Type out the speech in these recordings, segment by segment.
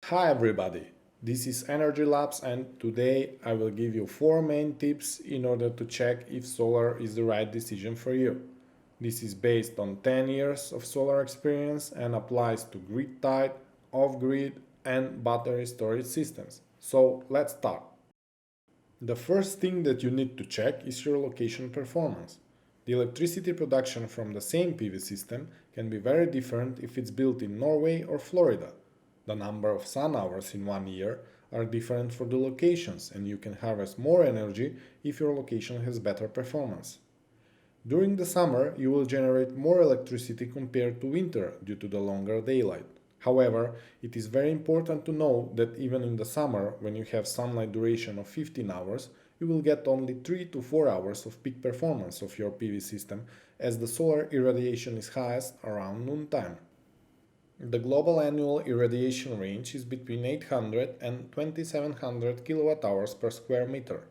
Hi everybody, this is Energy Labs and today I will give you 4 main tips in order to check if solar is the right decision for you. This is based on 10 years of solar experience and applies to grid-tied, off-grid and battery storage systems. So let's start. The first thing that you need to check is your location performance. The electricity production from the same PV system can be very different if it's built in Norway or Florida. The number of sun hours in one year are different for the locations and you can harvest more energy if your location has better performance. During the summer, you will generate more electricity compared to winter due to the longer daylight. However, it is very important to know that even in the summer, when you have sunlight duration of 15 hours, you will get only 3 to 4 hours of peak performance of your PV system as the solar irradiation is highest around noontime. The global annual irradiation range is between 800 and 2700 kilowatt hours per square meter.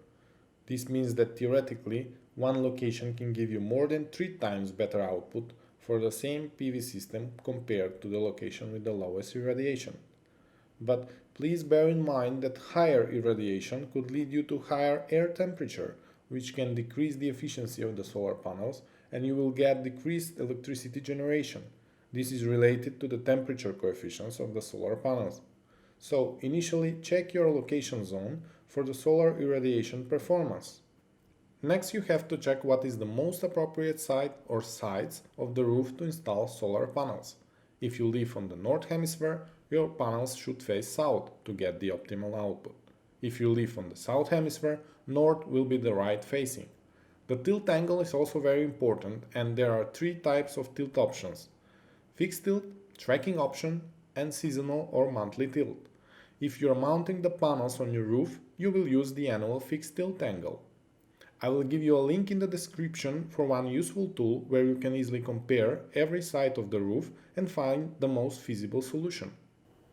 This means that theoretically, one location can give you more than 3 times better output for the same PV system compared to the location with the lowest irradiation. But please bear in mind that higher irradiation could lead you to higher air temperature, which can decrease the efficiency of the solar panels and you will get decreased electricity generation. This is related to the temperature coefficients of the solar panels. So initially check your location zone for the solar irradiation performance. Next you have to check what is the most appropriate side or sides of the roof to install solar panels. If you live on the north hemisphere, your panels should face south to get the optimal output. If you live on the south hemisphere, north will be the right facing. The tilt angle is also very important and there are 3 types of tilt options: fixed tilt, tracking option and seasonal or monthly tilt. If you are mounting the panels on your roof, you will use the annual fixed tilt angle. I will give you a link in the description for one useful tool where you can easily compare every side of the roof and find the most feasible solution.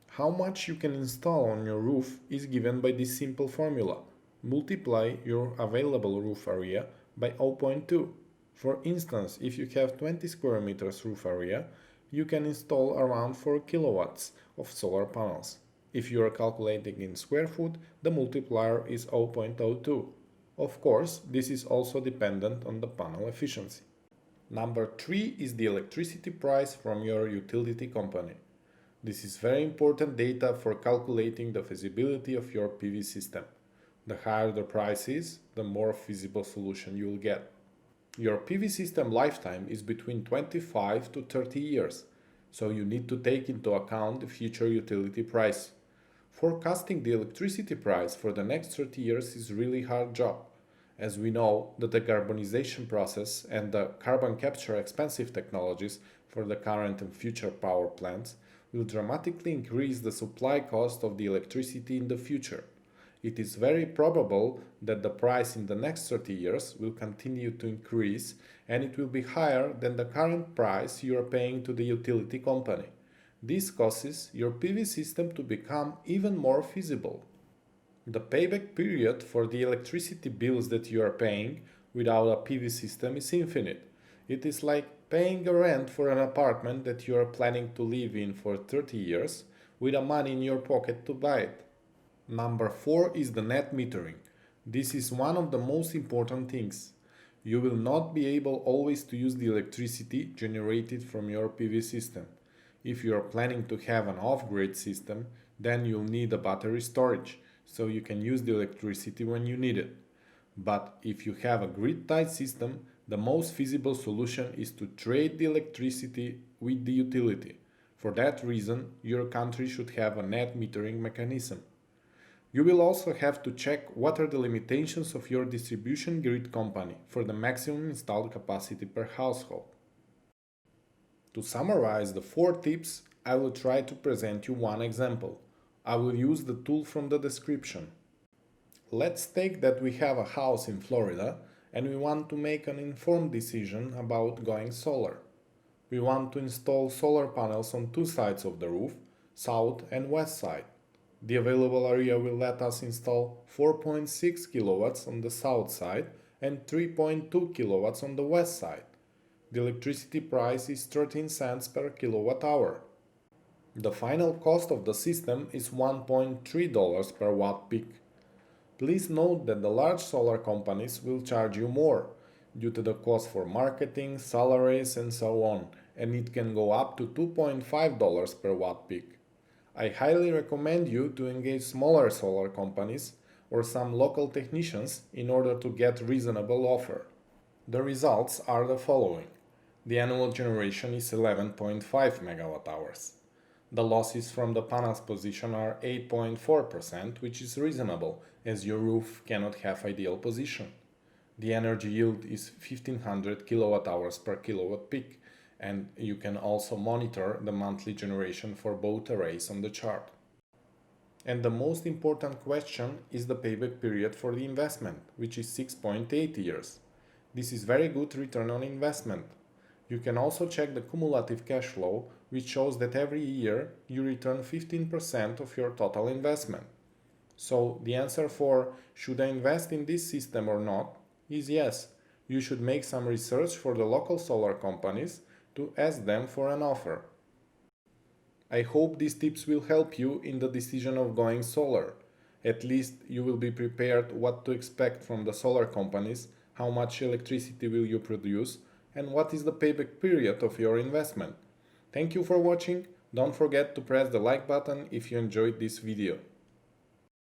How much you can install on your roof is given by this simple formula. Multiply your available roof area by 0.2. For instance, if you have 20 square meters roof area, you can install around 4 kilowatts of solar panels. If you are calculating in square foot, the multiplier is 0.02. Of course, this is also dependent on the panel efficiency. Number 3 is the electricity price from your utility company. This is very important data for calculating the feasibility of your PV system. The higher the price is, the more feasible solution you will get. Your PV system lifetime is between 25 to 30 years, so you need to take into account the future utility price. Forecasting the electricity price for the next 30 years is really hard job, as we know that the decarbonization process and the carbon capture expensive technologies for the current and future power plants will dramatically increase the supply cost of the electricity in the future. It is very probable that the price in the next 30 years will continue to increase and it will be higher than the current price you are paying to the utility company. This causes your PV system to become even more feasible. The payback period for the electricity bills that you are paying without a PV system is infinite. It is like paying a rent for an apartment that you are planning to live in for 30 years with a money in your pocket to buy it. Number 4 is the net metering. This is one of the most important things. You will not be able always to use the electricity generated from your PV system. If you are planning to have an off-grid system, then you'll need a battery storage, so you can use the electricity when you need it. But if you have a grid-tied system, the most feasible solution is to trade the electricity with the utility. For that reason, your country should have a net metering mechanism. You will also have to check what are the limitations of your distribution grid company for the maximum installed capacity per household. To summarize the 4 tips, I will try to present you one example. I will use the tool from the description. Let's take that we have a house in Florida and we want to make an informed decision about going solar. We want to install solar panels on 2 sides of the roof, south and west side. The available area will let us install 4.6 kilowatts on the south side and 3.2 kilowatts on the west side. The electricity price is 13 cents per kilowatt hour. The final cost of the system is $1.3 per watt peak. Please note that the large solar companies will charge you more due to the cost for marketing, salaries, and so on, and it can go up to $2.5 per watt peak. I highly recommend you to engage smaller solar companies or some local technicians in order to get reasonable offer. The results are the following. The annual generation is 11.5 megawatt hours. The losses from the panel's position are 8.4%, which is reasonable as your roof cannot have ideal position. The energy yield is 1500 kilowatt hours per kilowatt peak, and you can also monitor the monthly generation for both arrays on the chart. And the most important question is the payback period for the investment, which is 6.8 years. This is very good return on investment. You can also check the cumulative cash flow, which shows that every year you return 15% of your total investment. So the answer for should I invest in this system or not is yes. You should make some research for the local solar companies to ask them for an offer. I hope these tips will help you in the decision of going solar. At least you will be prepared what to expect from the solar companies, how much electricity will you produce, and what is the payback period of your investment. Thank you for watching. Don't forget to press the like button if you enjoyed this video.